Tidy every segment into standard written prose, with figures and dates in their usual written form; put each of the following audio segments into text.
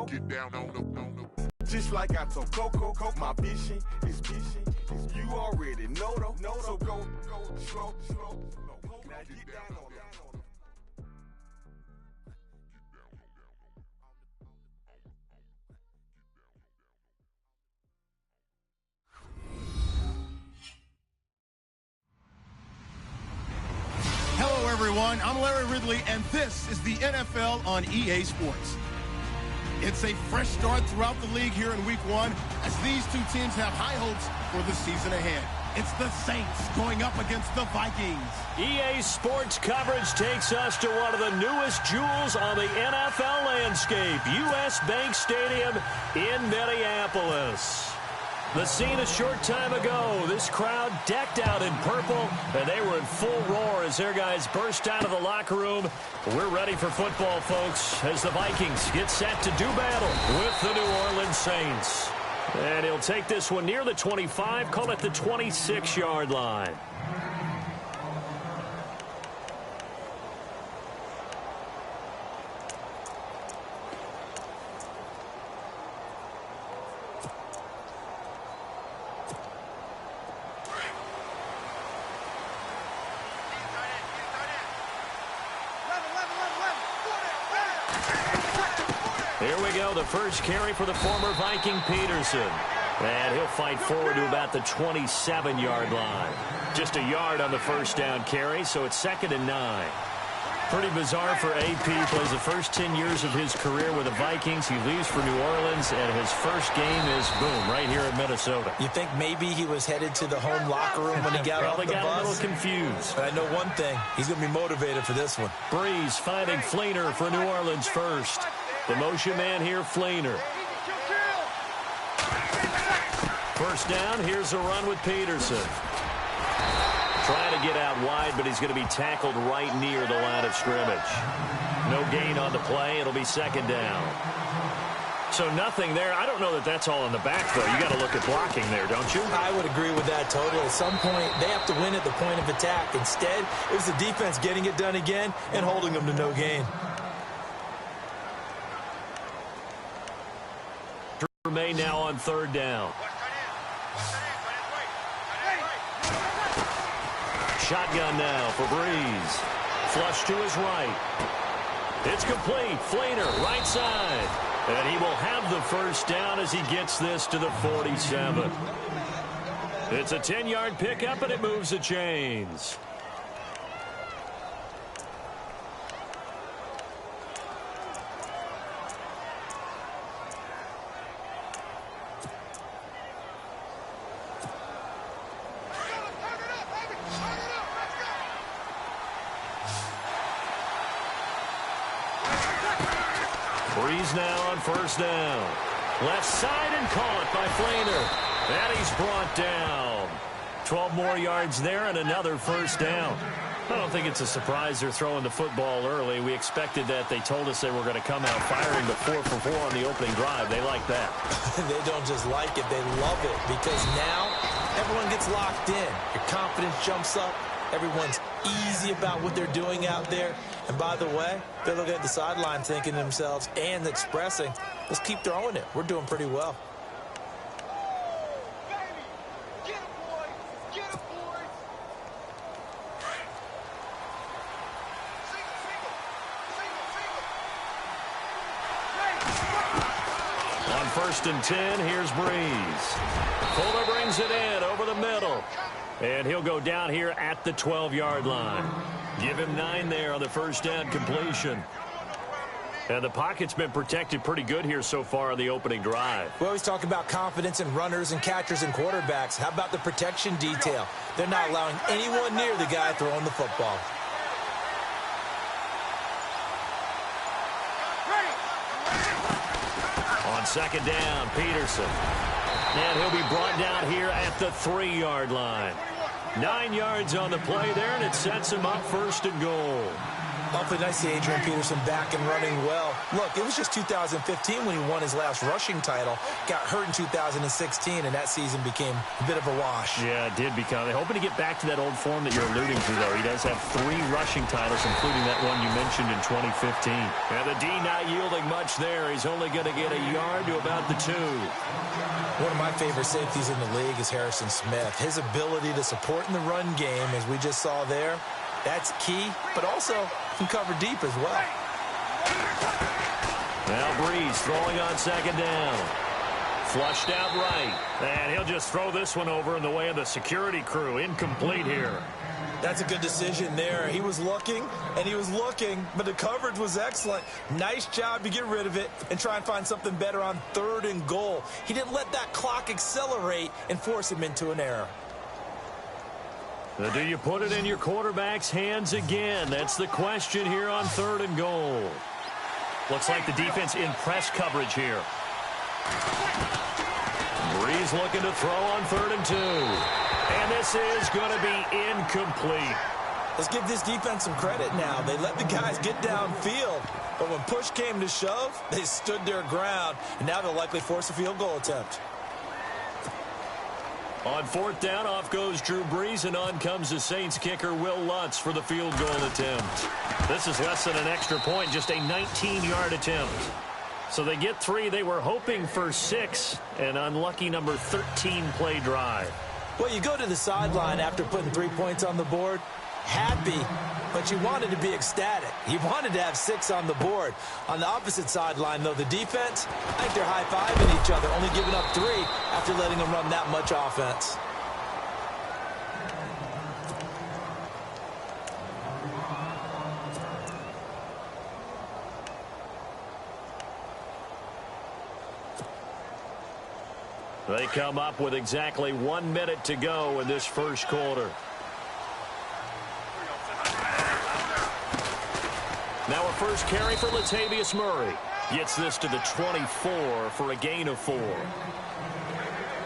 Get down on the. Just like I told Coco, my vision is you already know though. So go slow. Now get down on it. Hello, everyone. I'm Larry Ridley, and this is the NFL on EA Sports. It's a fresh start throughout the league here in Week 1 as these two teams have high hopes for the season ahead. It's the Saints going up against the Vikings. EA Sports coverage takes us to one of the newest jewels on the NFL landscape, US Bank Stadium in Minneapolis. The scene a short time ago, this crowd decked out in purple, and they were in full roar as their guys burst out of the locker room. We're ready for football, folks, as the Vikings get set to do battle with the New Orleans Saints. And he'll take this one near the 25, call it the 26-yard line. Here we go, the first carry for the former Viking Peterson. And he'll fight forward to about the 27-yard line. Just a yard on the first down carry, so it's 2nd and 9. Pretty bizarre for AP. Plays the first 10 years of his career with the Vikings. He leaves for New Orleans, and his first game is, boom, right here in Minnesota. You think maybe he was headed to the home locker room when he got off the bus? Probably got a little confused. But I know one thing. He's going to be motivated for this one. Breeze finding Fleener for New Orleans first. The motion man here, Fleener. First down, here's a run with Peterson. Trying to get out wide, but he's going to be tackled right near the line of scrimmage. No gain on the play. It'll be 2nd down. So nothing there. I don't know that that's all in the back, though. You got to look at blocking there, don't you? I would agree with that totally. At some point, they have to win at the point of attack. Instead, it was the defense getting it done again and holding them to no gain. Remain now on 3rd down. Shotgun now for Breeze. Flush to his right. It's complete. Fleener, right side. And he will have the first down as he gets this to the 47. It's a 10-yard pickup, and it moves the chains. Breeze now on 1st down. Left side and call it by Fleener. And he's brought down. 12 more yards there and another 1st down. I don't think it's a surprise they're throwing the football early. We expected that. They told us they were going to come out firing the 4 for 4 on the opening drive. They like that. They don't just like it. They love it because now everyone gets locked in. Your confidence jumps up. Everyone's easy about what they're doing out there. And by the way, they're looking at the sideline thinking to themselves and expressing, let's keep throwing it. We're doing pretty well. On 1st and 10, here's Breeze. Fuller brings it in over the middle. And he'll go down here at the 12-yard line. Give him 9 there on the first down completion. And the pocket's been protected pretty good here so far on the opening drive. We always talk about confidence in runners and catchers and quarterbacks. How about the protection detail? They're not allowing anyone near the guy throwing the football. On 2nd down, Peterson. And he'll be brought down here at the 3-yard line. 9 yards on the play there, and it sets him up 1st and goal. Awfully nice to see Adrian Peterson back and running well. Look, it was just 2015 when he won his last rushing title. Got hurt in 2016, and that season became a bit of a wash. Yeah, it did become. They're hoping to get back to that old form that you're alluding to, though. He does have 3 rushing titles, including that one you mentioned in 2015. And the D not yielding much there. He's only going to get a yard to about the 2. One of my favorite safeties in the league is Harrison Smith. His ability to support in the run game, as we just saw there, that's key, but also can cover deep as well. Now Breeze throwing on second down. Flushed out right. And he'll just throw this one over in the way of the security crew. Incomplete here. That's a good decision there. He was looking, and he was looking, but the coverage was excellent. Nice job to get rid of it and try and find something better on 3rd and goal. He didn't let that clock accelerate and force him into an error. Now, do you put it in your quarterback's hands again? That's the question here on 3rd and goal. Looks like the defense in press coverage here. Breeze looking to throw on 3rd and 2. And this is going to be incomplete. Let's give this defense some credit now. They let the guys get downfield, but when push came to shove, they stood their ground, and now they'll likely force a field goal attempt. On 4th down, off goes Drew Brees, and on comes the Saints kicker, Will Lutz, for the field goal attempt. This is less than an extra point, just a 19-yard attempt. So they get 3. They were hoping for 6, an unlucky number 13 play drive. Well, you go to the sideline after putting 3 points on the board, happy, but you wanted to be ecstatic. You wanted to have 6 on the board. On the opposite sideline, though, the defense, I think they're high-fiving each other, only giving up 3 after letting them run that much offense. They come up with exactly 1 minute to go in this first quarter. Now a first carry for Latavius Murray. Gets this to the 24 for a gain of 4.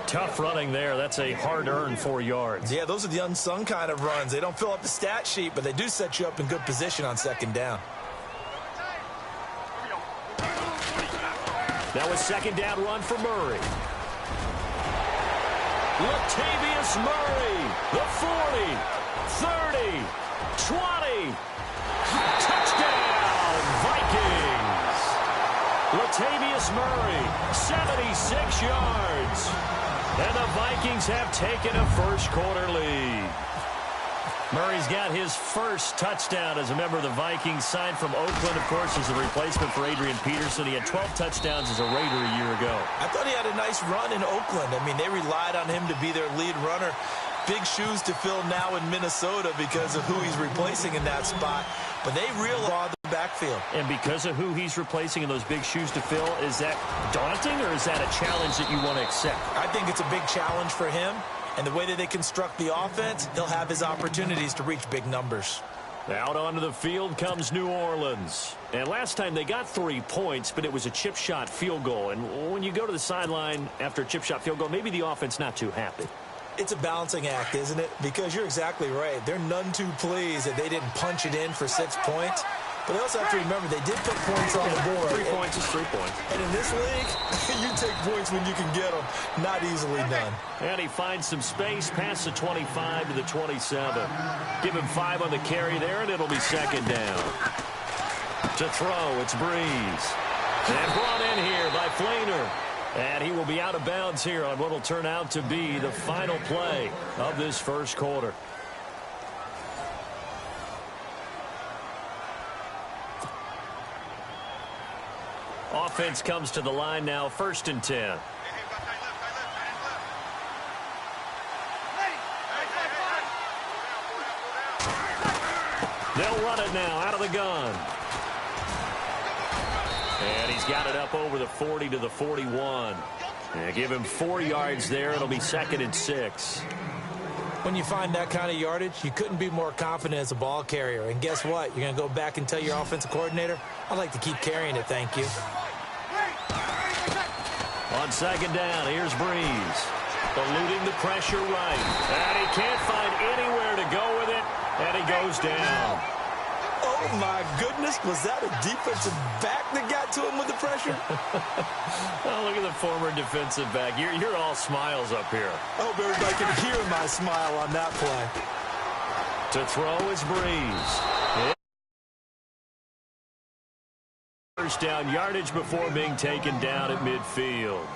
Tough running there. That's a hard-earned 4 yards. Yeah, those are the unsung kind of runs. They don't fill up the stat sheet, but they do set you up in good position on second down. Now a second down run for Murray. Latavius Murray, the 40, 30, 20. Touchdown, Vikings. Latavius Murray, 76 yards. And the Vikings have taken a first quarter lead. Murray's got his first touchdown as a member of the Vikings, signed from Oakland, of course, as a replacement for Adrian Peterson. He had 12 touchdowns as a Raider a year ago. I thought he had a nice run in Oakland. I mean, they relied on him to be their lead runner. Big shoes to fill now in Minnesota because of who he's replacing in that spot. But they realize the backfield. And because of who he's replacing and those big shoes to fill, is that daunting or is that a challenge that you want to accept? I think it's a big challenge for him. And the way that they construct the offense, he'll have his opportunities to reach big numbers. Out onto the field comes New Orleans. And last time they got 3 points, but it was a chip shot field goal. And when you go to the sideline after a chip shot field goal, maybe the offense not too happy. It's a balancing act, isn't it? Because you're exactly right. They're none too pleased that they didn't punch it in for 6 points. But they also have to remember they did put points on the board. 3 points is 3 points. And in this league, you take points when you can get them. Not easily done. And he finds some space past the 25 to the 27. Give him 5 on the carry there, and it'll be second down. To throw, it's Breeze. And brought in here by Flainer. And he will be out of bounds here on what will turn out to be the final play of this first quarter. Offense comes to the line now, 1st and 10. They'll run it now out of the gun. And he's got it up over the 40 to the 41. And give him 4 yards there. It'll be 2nd and 6. When you find that kind of yardage, you couldn't be more confident as a ball carrier. And guess what? You're going to go back and tell your offensive coordinator, I'd like to keep carrying it, thank you. On second down, here's Breeze. Eluding the pressure right. And he can't find anywhere to go with it. And he goes down. Oh, my goodness. Was that a defensive back that got to him with the pressure? Oh, look at the former defensive back. You're all smiles up here. I hope everybody can hear my smile on that play. To throw is Breeze. First down yardage before being taken down at midfield.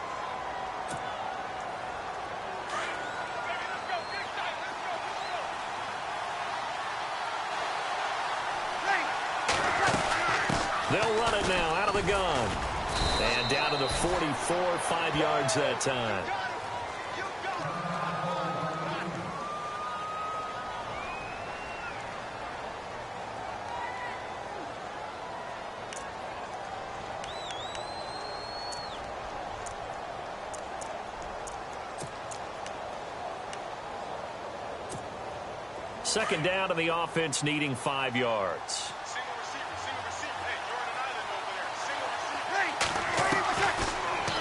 They'll run it now out of the gun. And down to the 44, 5 yards that time. Second down to the offense needing 5 yards.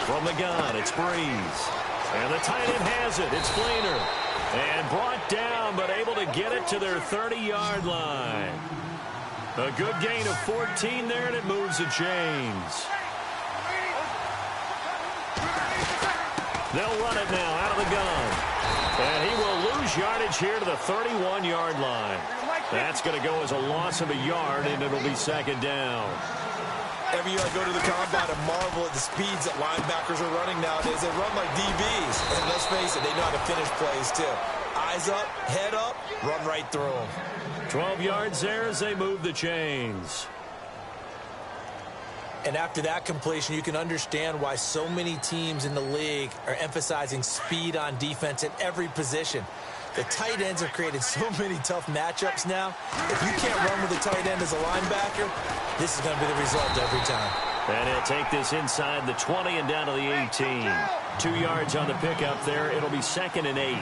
From the gun, it's Breeze. And the tight end has it. It's Fleener. And brought down, but able to get it to their 30-yard line. A good gain of 14 there, and it moves the chains. They'll run it now out of the gun. And he will lose yardage here to the 31-yard line. That's going to go as a loss of a yard, and it'll be second down. Every year I go to the combine and marvel at the speeds that linebackers are running nowadays. They run like DBs. And let's face it, they know how to finish plays too. Eyes up, head up, run right through them. 12 yards there as they move the chains. And after that completion, you can understand why so many teams in the league are emphasizing speed on defense at every position. The tight ends have created so many tough matchups now. If you can't run with a tight end as a linebacker, this is going to be the result every time. And he'll take this inside the 20 and down to the 18. 2 yards on the pickup there. It'll be 2nd and 8.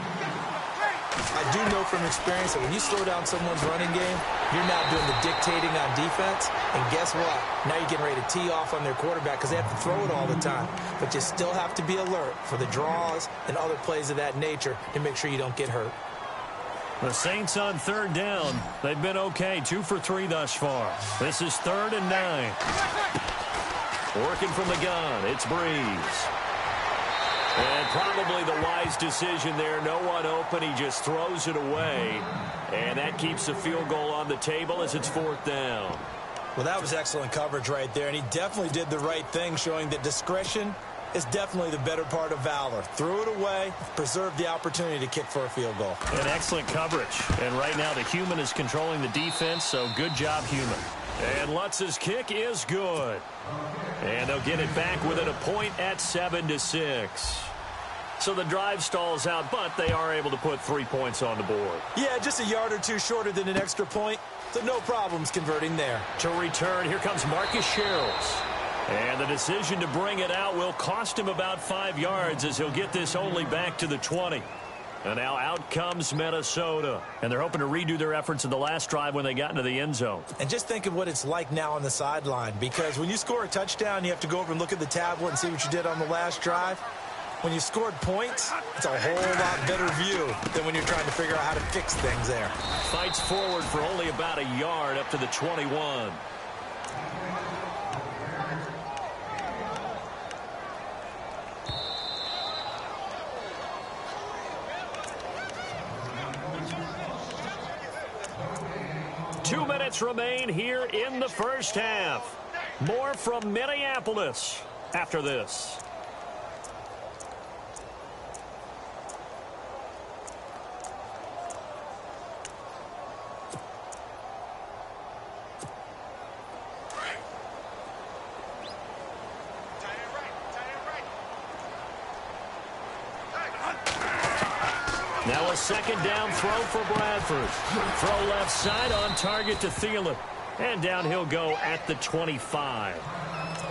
I do know from experience that when you slow down someone's running game, you're now doing the dictating on defense. And guess what? Now you're getting ready to tee off on their quarterback because they have to throw it all the time. But you still have to be alert for the draws and other plays of that nature to make sure you don't get hurt. The Saints on third down. They've been okay. 2 for 3 thus far. This is 3rd and 9. Working from the gun. It's Breeze. And probably the wise decision there. No one open. He just throws it away. And that keeps the field goal on the table as it's 4th down. Well, that was excellent coverage right there. And he definitely did the right thing, showing that discretion is definitely the better part of valor. Threw it away, preserved the opportunity to kick for a field goal. And excellent coverage. And right now the human is controlling the defense, so good job, human. And Lutz's kick is good. And they'll get it back within a point at 7-6. So the drive stalls out, but they are able to put 3 points on the board. Yeah, just a yard or two shorter than an extra point, so no problems converting there. To return, here comes Marcus Sherrills. And the decision to bring it out will cost him about 5 yards as he'll get this only back to the 20. And now out comes Minnesota. And they're hoping to redo their efforts in the last drive when they got into the end zone. And just think of what it's like now on the sideline, because when you score a touchdown, you have to go over and look at the tablet and see what you did on the last drive. When you scored points, it's a whole lot better view than when you're trying to figure out how to fix things there. Fights forward for only about a yard up to the 21. Two minutes remain here in the first half. More from Minneapolis after this. Now a second down throw for Bradford. Throw left side on target to Thielen. And down he'll go at the 25.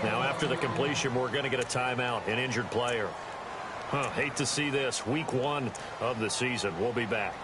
Now after the completion, we're going to get a timeout, an injured player. Hate to see this. Week 1 of the season. We'll be back.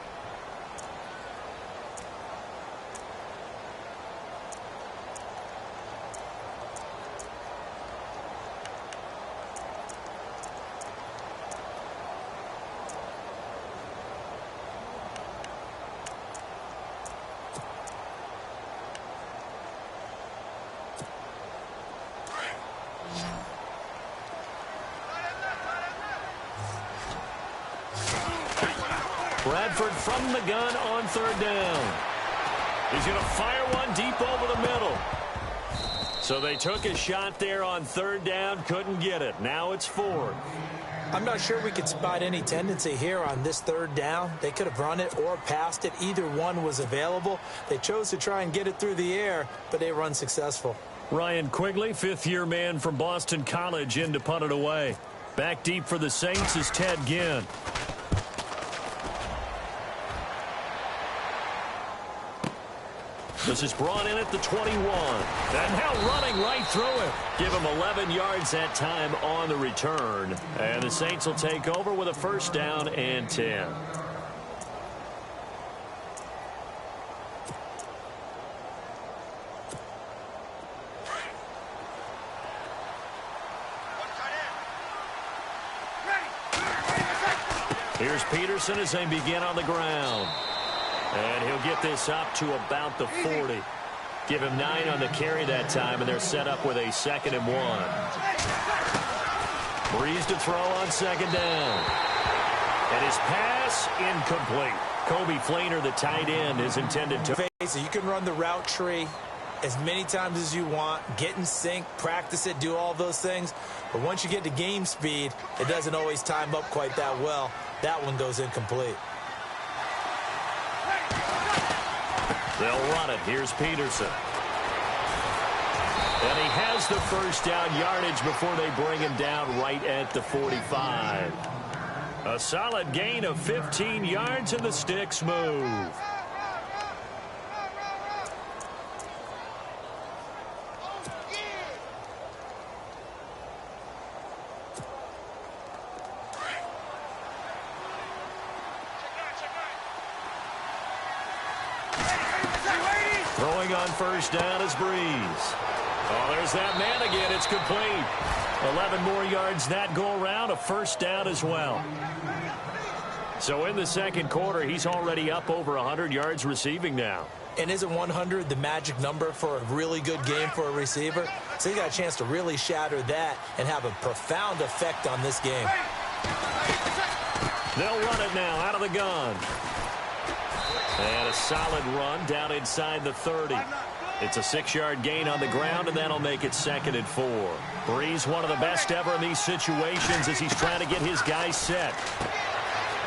Bradford from the gun on third down. He's going to fire one deep over the middle. So they took a shot there on third down, couldn't get it. Now it's fourth. I'm not sure we could spot any tendency here on this third down. They could have run it or passed it. Either one was available. They chose to try and get it through the air, but they were unsuccessful. Ryan Quigley, fifth-year man from Boston College, in to punt it away. Back deep for the Saints is Ted Ginn. This is brought in at the 21. And now running right through it. Give him 11 yards that time on the return. And the Saints will take over with a first down and 10. Here's Peterson as they begin on the ground. And he'll get this up to about the 40. Give him 9 on the carry that time, and they're set up with a 2nd and 1. Breeze to throw on second down. And his pass incomplete. Kobe Fleener, the tight end, is intended to face it. You can run the route tree as many times as you want, get in sync, practice it, do all those things. But once you get to game speed, it doesn't always time up quite that well. That one goes incomplete. They'll run it. Here's Peterson. And he has the first down yardage before they bring him down right at the 45. A solid gain of 15 yards, and the sticks move. Throwing on first down is Breeze. Oh, there's that man again. It's complete. 11 more yards that go around. A first down as well. So in the second quarter, he's already up over 100 yards receiving now. And isn't 100 the magic number for a really good game for a receiver? So he got a chance to really shatter that and have a profound effect on this game. They'll run it now out of the gun. And a solid run down inside the 30. It's a 6-yard gain on the ground, and that'll make it 2nd and 4. Breeze, one of the best ever in these situations as he's trying to get his guys set.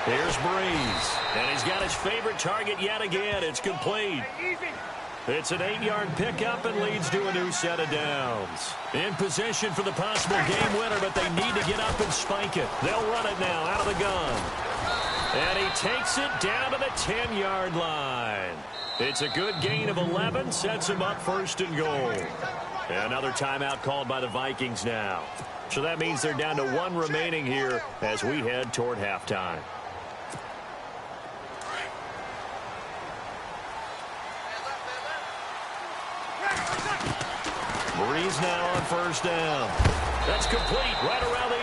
Here's Breeze, and he's got his favorite target yet again. It's complete. It's an 8-yard pickup and leads to a new set of downs. In position for the possible game winner, but they need to get up and spike it. They'll run it now out of the gun. And he takes it down to the 10-yard line. It's a good gain of 11, sets him up 1st and goal. Another timeout called by the Vikings now. So that means they're down to 1 remaining here as we head toward halftime. Breeze now on first down. That's complete right around the 8.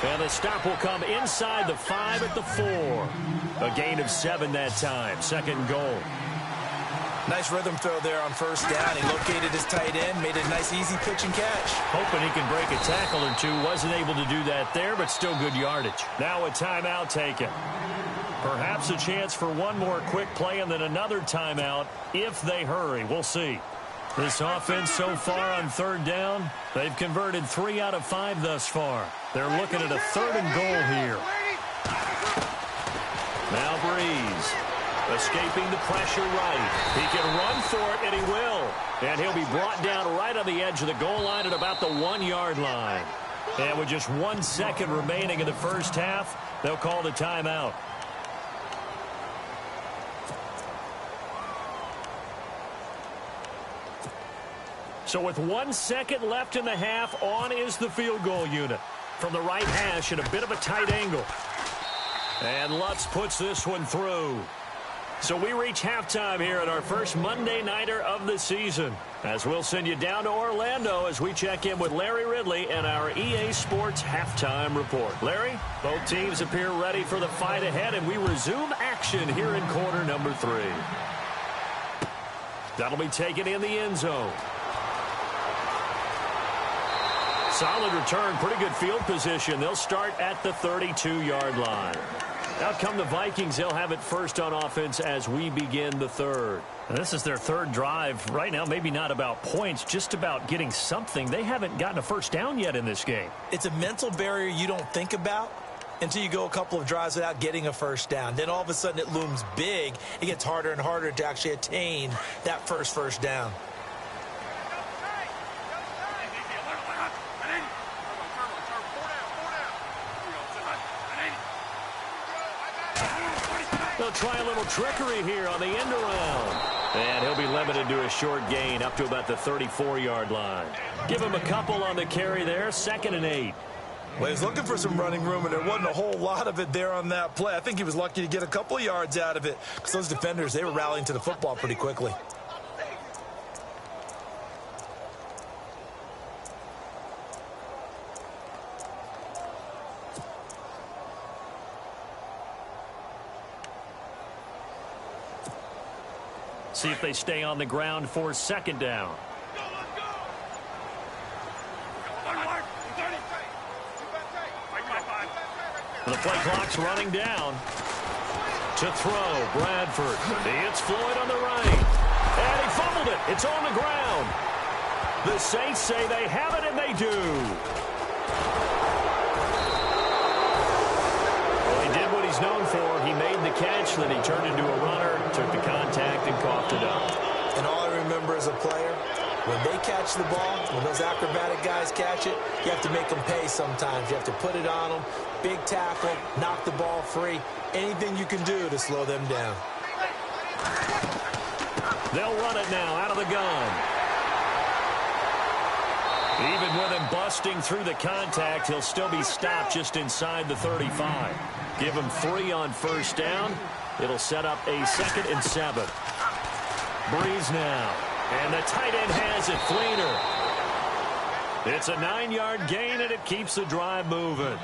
And the stop will come inside the 5 at the 4. A gain of 7 that time. 2nd and goal. Nice rhythm throw there on first down. He located his tight end, made a nice easy pitch and catch. Hoping he can break a tackle or two. Wasn't able to do that there, but still good yardage. Now a timeout taken. Perhaps a chance for one more quick play and then another timeout if they hurry. We'll see. This offense so far on third down, they've converted 3 out of 5 thus far. They're looking at a 3rd and goal here. Now Breeze, escaping the pressure right. He can run for it, and he will. And he'll be brought down right on the edge of the goal line at about the 1-yard line. And with just 1 second remaining in the first half, they'll call the timeout. So with 1 second left in the half, on is the field goal unit. From the right hash at a bit of a tight angle. And Lutz puts this one through. So we reach halftime here at our first Monday Nighter of the season. As we'll send you down to Orlando as we check in with Larry Ridley and our EA Sports Halftime Report. Larry, both teams appear ready for the fight ahead, and we resume action here in quarter number 3. That'll be taken in the end zone. Solid return, pretty good field position. They'll start at the 32-yard line. Out come the Vikings. They'll have it first on offense as we begin the third. And this is their third drive. Right now, maybe not about points, just about getting something. They haven't gotten a first down yet in this game. It's a mental barrier you don't think about until you go a couple of drives without getting a first down. Then all of a sudden it looms big. It gets harder and harder to actually attain that first down. They'll try a little trickery here on the end around. And he'll be limited to a short gain up to about the 34-yard line. Give him a couple on the carry there, 2nd and 8. Well, he was looking for some running room, and there wasn't a whole lot of it there on that play. I think he was lucky to get a couple of yards out of it because those defenders, they were rallying to the football pretty quickly. See if they stay on the ground for 2nd down. The play clock's running down. To throw, Bradford. It's Floyd on the right. And he fumbled it. It's on the ground. The Saints say they have it, and they do. Well, he did what he's known for. He made the catch, then he turned into a runner, took the contact, and coughed it up. And all I remember as a player, when they catch the ball, when those acrobatic guys catch it, you have to make them pay sometimes. You have to put it on them, big tackle, knock the ball free, anything you can do to slow them down. They'll run it now out of the gun. Even with him busting through the contact, he'll still be stopped just inside the 35. Give him 3 on first down. It'll set up a 2nd and 7. Breeze now. And the tight end has it, Fleener. It's a 9-yard gain, and it keeps the drive moving.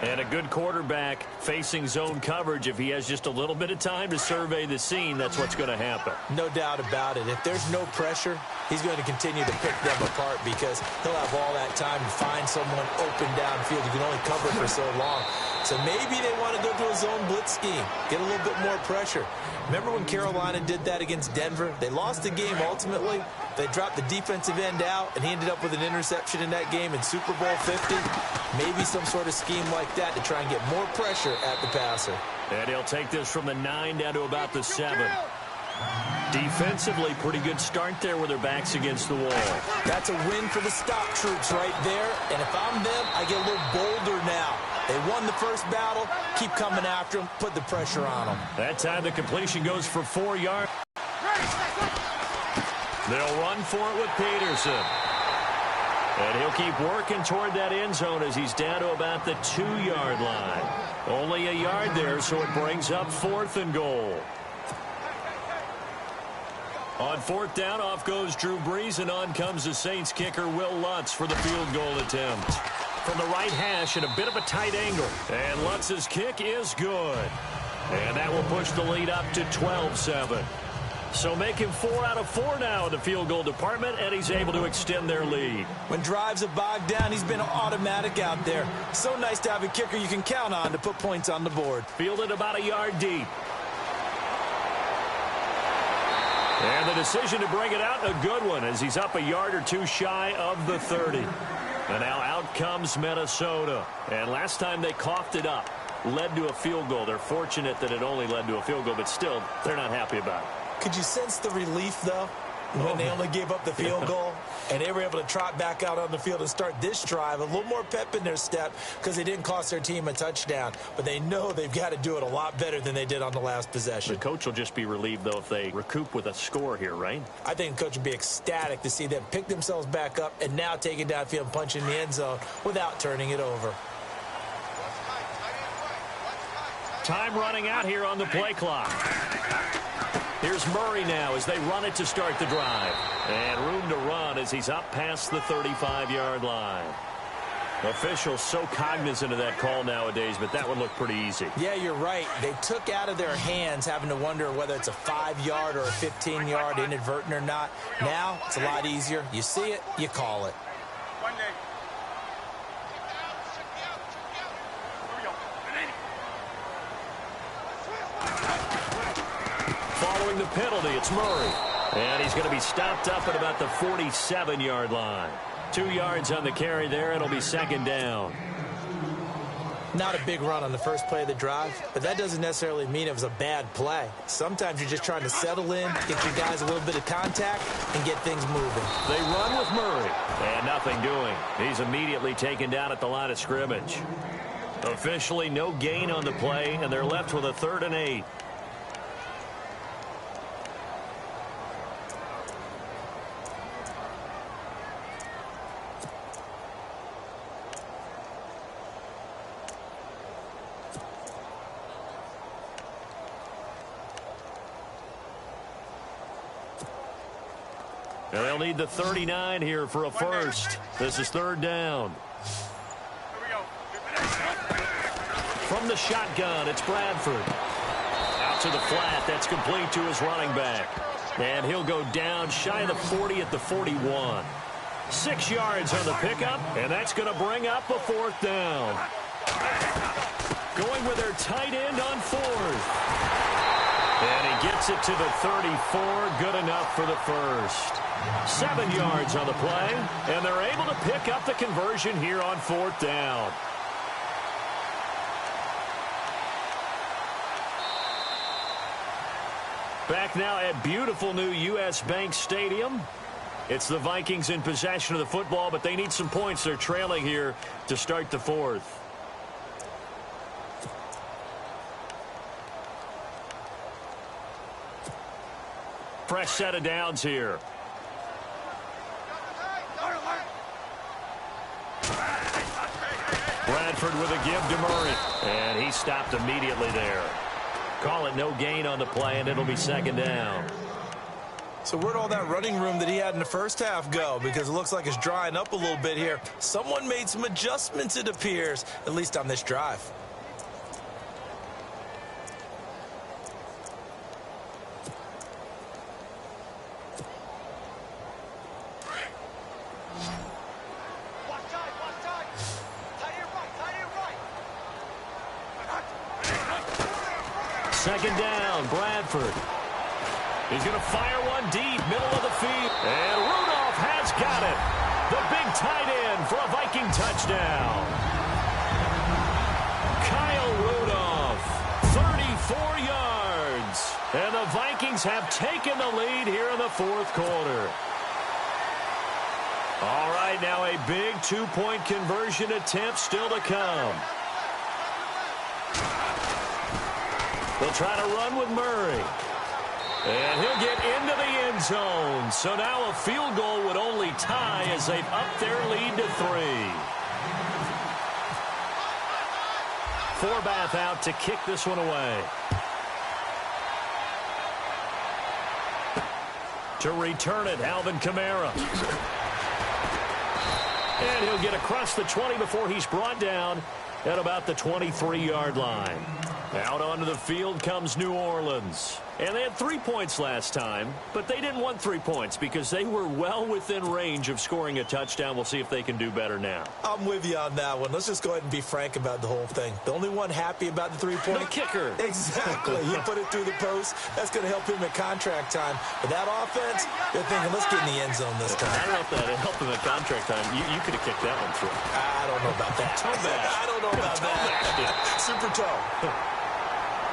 And a good quarterback facing zone coverage. If he has just a little bit of time to survey the scene, that's what's going to happen. No doubt about it. If there's no pressure, he's going to continue to pick them apart because he'll have all that time to find someone open downfield. You can only cover for so long. So maybe they want to go to a zone blitz scheme, get a little bit more pressure. Remember when Carolina did that against Denver? They lost the game ultimately. They dropped the defensive end out, and he ended up with an interception in that game in Super Bowl 50. Maybe some sort of scheme like that to try and get more pressure at the passer. And he'll take this from the 9 down to about the 7. Defensively, pretty good start there with their backs against the wall. That's a win for the stop troops right there. And if I'm them, I get a little bolder now. They won the first battle. Keep coming after them. Put the pressure on them. That time the completion goes for 4 yards. They'll run for it with Peterson. And he'll keep working toward that end zone as he's down to about the 2-yard line. Only a yard there, so it brings up 4th and goal. On 4th down, off goes Drew Brees, and on comes the Saints kicker, Will Lutz, for the field goal attempt. From the right hash at a bit of a tight angle. And Lutz's kick is good. And that will push the lead up to 12-7. So make him 4 out of 4 now in the field goal department, and he's able to extend their lead. When drives have bogged down, he's been automatic out there. So nice to have a kicker you can count on to put points on the board. Fielded about a yard deep. And the decision to bring it out, a good one, as he's up a yard or 2 shy of the 30. And now out comes Minnesota. And last time they coughed it up, led to a field goal. They're fortunate that it only led to a field goal, but still, they're not happy about it. Could you sense the relief, though, when they only gave up the field goal? And they were able to trot back out on the field and start this drive. A little more pep in their step because they didn't cost their team a touchdown. But they know they've got to do it a lot better than they did on the last possession. The coach will just be relieved, though, if they recoup with a score here, right? I think the coach would be ecstatic to see them pick themselves back up and now take it downfield and punch in the end zone without turning it over. Time running out here on the play clock. Here's Murray now as they run it to start the drive. And room to run as he's up past the 35-yard line. Officials so cognizant of that call nowadays, but that would look pretty easy. Yeah, you're right. They took out of their hands having to wonder whether it's a 5-yard or a 15-yard inadvertent or not. Now it's a lot easier. You see it, you call it. throwing the penalty. It's Murray. And he's going to be stopped up at about the 47-yard line. 2 yards on the carry there. It'll be second down. Not a big run on the first play of the drive, but that doesn't necessarily mean it was a bad play. Sometimes you're just trying to settle in, get your guys a little bit of contact, and get things moving. They run with Murray, and nothing doing. He's immediately taken down at the line of scrimmage. Officially no gain on the play, and they're left with a 3rd and 8. And they'll need the 39 here for a first. This is 3rd down. From the shotgun, it's Bradford. Out to the flat. That's complete to his running back. And he'll go down shy of the 40 at the 41. 6 yards on the pickup, and that's going to bring up a 4th down. Going with their tight end on 4th. And he gets it to the 34. Good enough for the first. 7 yards on the play, and they're able to pick up the conversion here on 4th down. Back now at beautiful new U.S. Bank Stadium. It's the Vikings in possession of the football, but they need some points. They're trailing here to start the 4th. Fresh set of downs here. Bradford with a give to Murray. And he stopped immediately there. Call it no gain on the play, and it'll be 2nd down. So where'd all that running room that he had in the first half go? Because it looks like it's drying up a little bit here. Someone made some adjustments, it appears, at least on this drive. Second down, Bradford. He's going to fire one deep, middle of the field. And Rudolph has got it. The big tight end for a Viking touchdown. Kyle Rudolph, 34 yards. And the Vikings have taken the lead here in the 4th quarter. All right, now a big 2-point conversion attempt still to come. They'll try to run with Murray. And he'll get into the end zone. So now a field goal would only tie as they've upped their lead to 3. Forbath out to kick this one away. To return it, Alvin Kamara. And he'll get across the 20 before he's brought down at about the 23-yard line. Out onto the field comes New Orleans. And they had 3 points last time, but they didn't want 3 points because they were well within range of scoring a touchdown. We'll see if they can do better now. I'm with you on that one. Let's just go ahead and be frank about the whole thing. The only one happy about the 3-point. The kicker. Exactly. He put it through the post. That's going to help him at contract time. But that offense, they're thinking, let's get in the end zone this time. I don't know if that helped him at contract time. You could have kicked that one through. I don't know about that. Toe bash. I don't know about that. Super toe.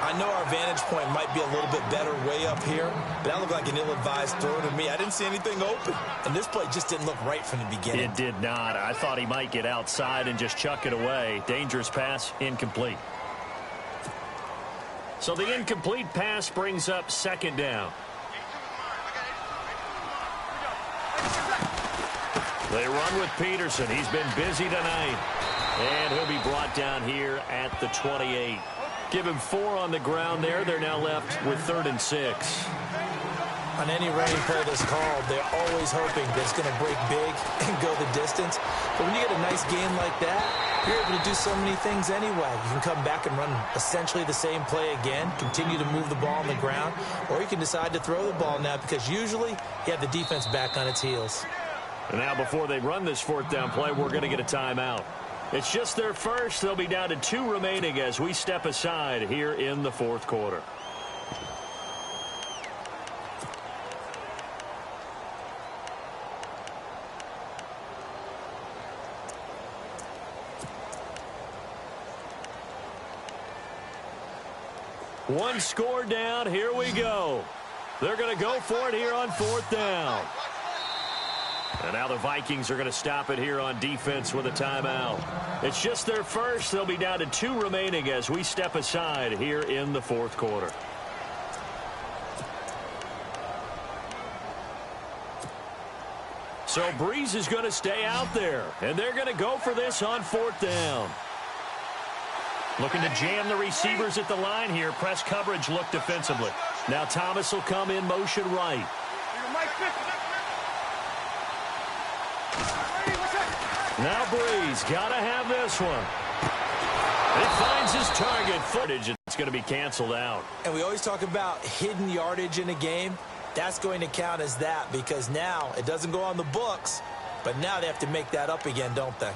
I know our vantage point might be a little bit better way up here, but that looked like an ill-advised throw to me. I didn't see anything open, and this play just didn't look right from the beginning. It did not. I thought he might get outside and just chuck it away. Dangerous pass, incomplete. So the incomplete pass brings up 2nd down. They run with Peterson. He's been busy tonight. And he'll be brought down here at the 28. Give him 4 on the ground there. They're now left with 3rd and 6. On any running play that's called, they're always hoping that it's going to break big and go the distance. But when you get a nice game like that, you're able to do so many things anyway. You can come back and run essentially the same play again, continue to move the ball on the ground, or you can decide to throw the ball now because usually you have the defense back on its heels. And now before they run this 4th down play, we're going to get a timeout. It's just their first. They'll be down to 2 remaining as we step aside here in the 4th quarter. One score down. Here we go. They're going to go for it here on 4th down. And now the Vikings are going to stop it here on defense with a timeout. It's just their first. They'll be down to 2 remaining as we step aside here in the 4th quarter. So Breeze is going to stay out there, and they're going to go for this on 4th down. Looking to jam the receivers at the line here. Press coverage look defensively. Now Thomas will come in motion right. Now Breeze got to have this one. It finds his target. Footage. It's going to be canceled out. And we always talk about hidden yardage in a game. That's going to count as that because now it doesn't go on the books, but now they have to make that up again, don't they?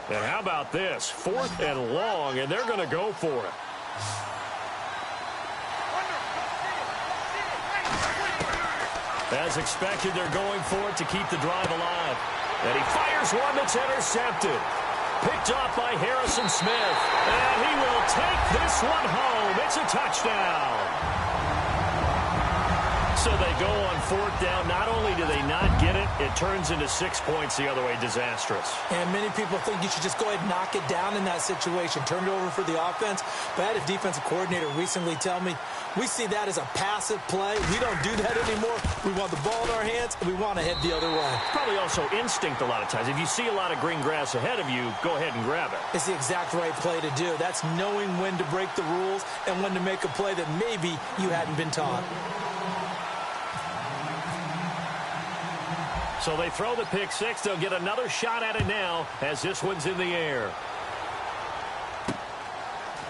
And how about this? 4th and long, and they're going to go for it. As expected, they're going for it to keep the drive alive. And he fires one that's intercepted. Picked off by Harrison Smith. And he will take this one home. It's a touchdown. So they go on 4th down. Not only do they not get it, it turns into 6 points the other way. Disastrous. And many people think you should just go ahead and knock it down in that situation. Turn it over for the offense. But I had a defensive coordinator recently tell me, we see that as a passive play. We don't do that anymore. We want the ball in our hands, and we want to head the other way. Probably also instinct a lot of times. If you see a lot of green grass ahead of you, go ahead and grab it. It's the exact right play to do. That's knowing when to break the rules and when to make a play that maybe you hadn't been taught. So they throw the pick six. They'll get another shot at it now as this one's in the air.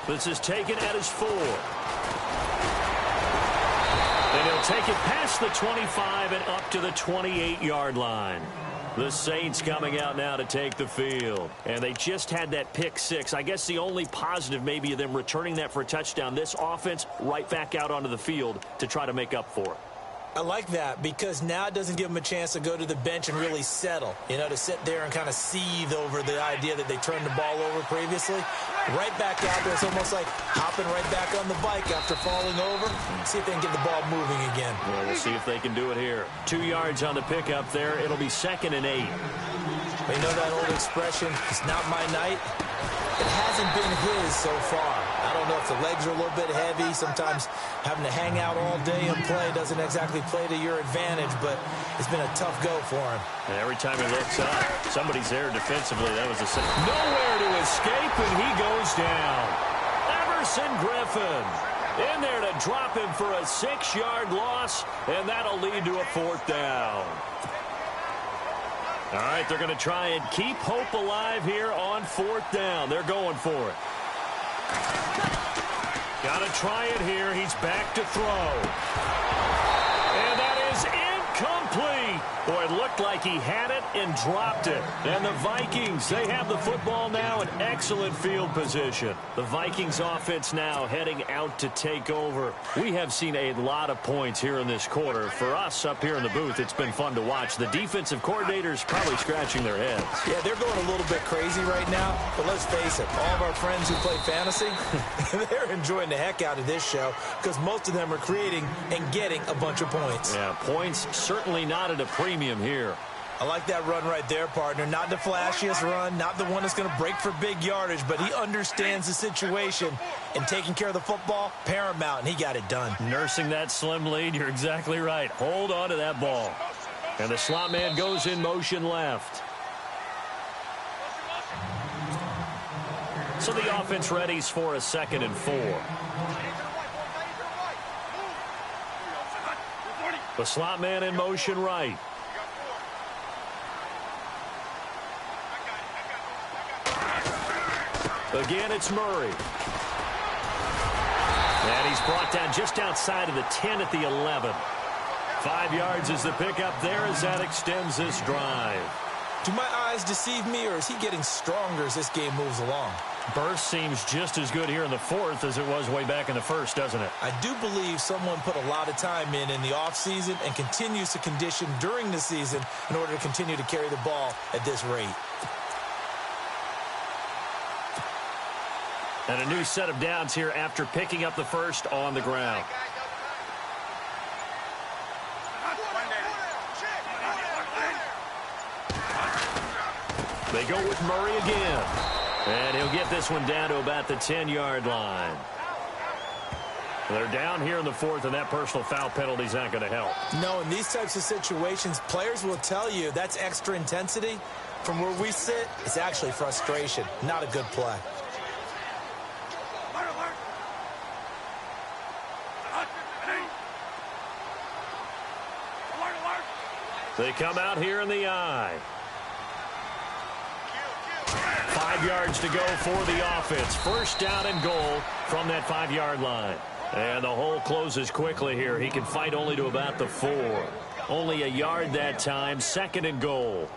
This is taken at his 4. And he'll take it past the 25 and up to the 28-yard line. The Saints coming out now to take the field. And they just had that pick six. I guess the only positive maybe of them returning that for a touchdown. This offense right back out onto the field to try to make up for it. I like that because now it doesn't give them a chance to go to the bench and really settle, to sit there and kind of seethe over the idea that they turned the ball over previously. Right back out there, it's almost like hopping right back on the bike after falling over. See if they can get the ball moving again. Well, we'll see if they can do it here. 2 yards on the pickup there. It'll be 2nd and 8. But you know that old expression, it's not my night? It hasn't been his so far. I don't know if the legs are a little bit heavy. Sometimes having to hang out all day and play doesn't exactly play to your advantage, but it's been a tough go for him. And every time he looks up, somebody's there defensively. That was nowhere to escape, and he goes down. Everson Griffin in there to drop him for a 6-yard loss, and that'll lead to a 4th down. All right, they're going to try and keep hope alive here on 4th down. They're going for it. Got to try it here. He's back to throw. And that is incomplete. Boy, it looked like he had it and dropped it. And the Vikings, they have the football now in excellent field position. The Vikings offense now heading out to take over. We have seen a lot of points here in this quarter. For us up here in the booth, it's been fun to watch. The defensive coordinators probably scratching their heads. Yeah, they're going a little bit crazy right now. But let's face it, all of our friends who play fantasy, they're enjoying the heck out of this show because most of them are creating and getting a bunch of points. Yeah, points certainly not at a premium here. I like that run right there, partner. Not the flashiest run, not the one that's going to break for big yardage, but he understands the situation, and taking care of the football, paramount, and he got it done. Nursing that slim lead, you're exactly right. Hold on to that ball. And the slot man goes in motion left. So the offense readies for a 2nd and 4. The slot man in motion right. Again, it's Murray. And he's brought down just outside of the 10 at the 11. 5 yards is the pickup there as that extends this drive. Do my eyes deceive me, or is he getting stronger as this game moves along? Burst seems just as good here in the fourth as it was way back in the first, doesn't it? I do believe someone put a lot of time in the offseason and continues to condition during the season in order to continue to carry the ball at this rate. And a new set of downs here after picking up the first on the ground. They go with Murray again. And he'll get this one down to about the 10-yard line. They're down here in the fourth, and that personal foul penalty is not going to help. No, in these types of situations, players will tell you that's extra intensity. From where we sit, it's actually frustration, not a good play. They come out here in the eye. 5 yards to go for the offense. First down and goal from that 5-yard line. And the hole closes quickly here. He can fight only to about the 4. Only a yard that time. Second and goal.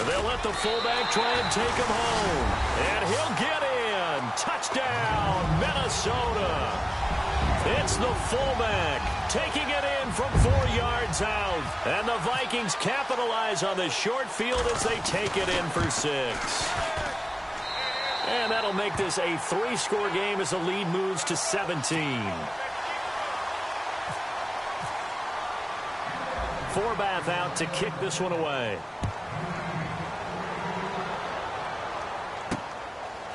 They'll let the fullback try and take him home. And he'll get in. Touchdown, Minnesota. It's the fullback taking it in from 4 yards out. And the Vikings capitalize on the short field as they take it in for 6. And that'll make this a 3-score game as the lead moves to 17. Forbath out to kick this one away.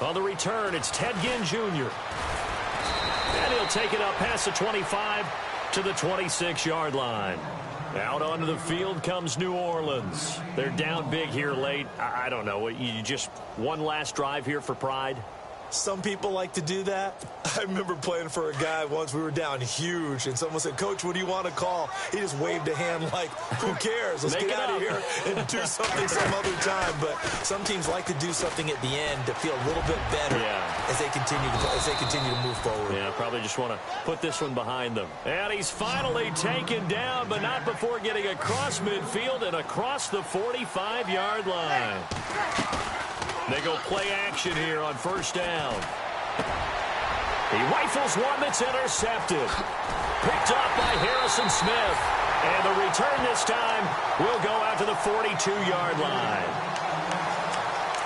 On the return, it's Ted Ginn Jr. And he'll take it up past the 25 to the 26-yard line. Out onto the field comes New Orleans. They're down big here late. I don't know. You just one last drive here for pride? Some people like to do that. I remember playing for a guy once. We were down huge, and someone said, "Coach, what do you want to call?" He just waved a hand like, who cares? Let's get out of here and do something some other time. But some teams like to do something at the end to feel a little bit better as they continue to move forward. Yeah, probably just want to put this one behind them. And he's finally taken down, but not before getting across midfield and across the 45-yard line. They go play action here on first down. He rifles one that's intercepted. Picked off by Harrison Smith. And the return this time will go out to the 42-yard line.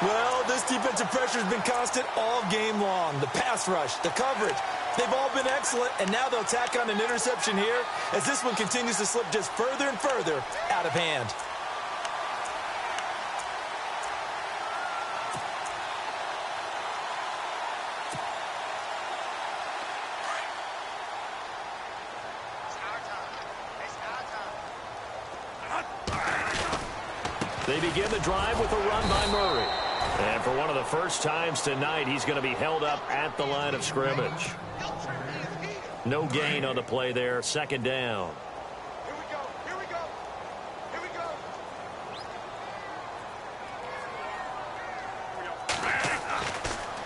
Well, this defensive pressure has been constant all game long. The pass rush, the coverage, they've all been excellent. And now they'll tack on an interception here as this one continues to slip just further and further out of hand. They begin the drive with a run by Murray. And for one of the first times tonight, he's going to be held up at the line of scrimmage. No gain on the play there. Second down. Here we go. Here we go. Here we go.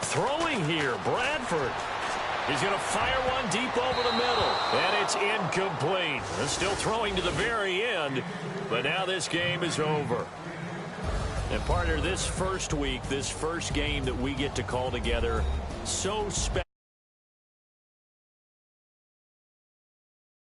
Throwing here, Bradford. He's going to fire one deep over the middle. And it's incomplete. Still throwing to the very end. But now this game is over. And partner, this first week, this first game that we get to call together, so special.